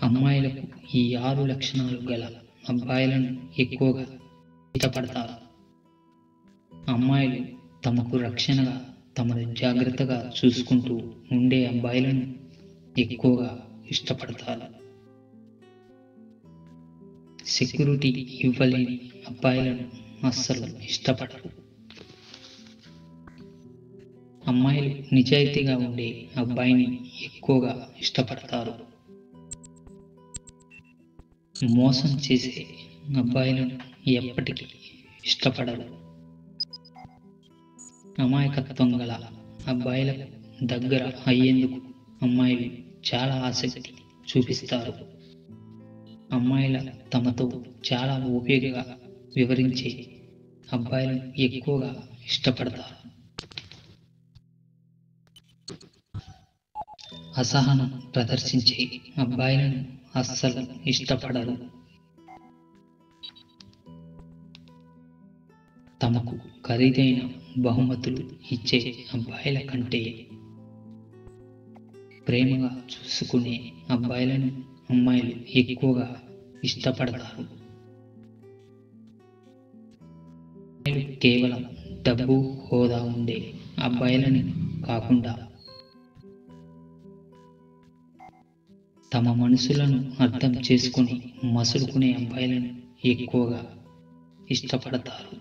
అమ్మాయిలకు ఈ 6 లక్షణాలు గల అబ్బాయిలను ఎక్కువగా ఇష్టపడతారు. అమ్మాయిలు తమకు రక్షణగా, తమను జాగ్రత్తగా చూసుకుంటూ ఉండే అబ్బాయిలను ఎక్కువగా ఇష్టపడతారు. సెక్యూరిటీ ఇవ్వలేని అబ్బాయిలను అస్సలు ఇష్టపడరు. అమ్మాయిలు నిజాయితీగా ఉండే అబ్బాయిని ఎక్కువగా ఇష్టపడతారు. మోసం చేసే అబ్బాయిలను ఎప్పటికీ ఇష్టపడరు. అమాయకత్వం గల అబ్బాయిల దగ్గర అయ్యేందుకు అమ్మాయిలు చాలా ఆసక్తి చూపిస్తారు. అమ్మాయిల తమతో చాలా ఓపికగా వివరించే అబ్బాయిలను ఎక్కువగా ఇష్టపడతారు. అసహనం ప్రదర్శించే అబ్బాయిలను అస్సలు ఇష్టపడరు. తమకు ఖరీదైన బహుమతులు ఇచ్చే అబ్బాయిల కంటే ప్రేమగా చూసుకునే అబ్బాయిలను అమ్మాయిలు ఎక్కువగా ఇష్టపడతారు. అమ్మాయిలు కేవలం డబ్బు, హోదా ఉండే అబ్బాయిలని కాకుండా తమ మనసులను అర్థం చేసుకుని మసులుకునే అబ్బాయిలను ఎక్కువగా ఇష్టపడతారు.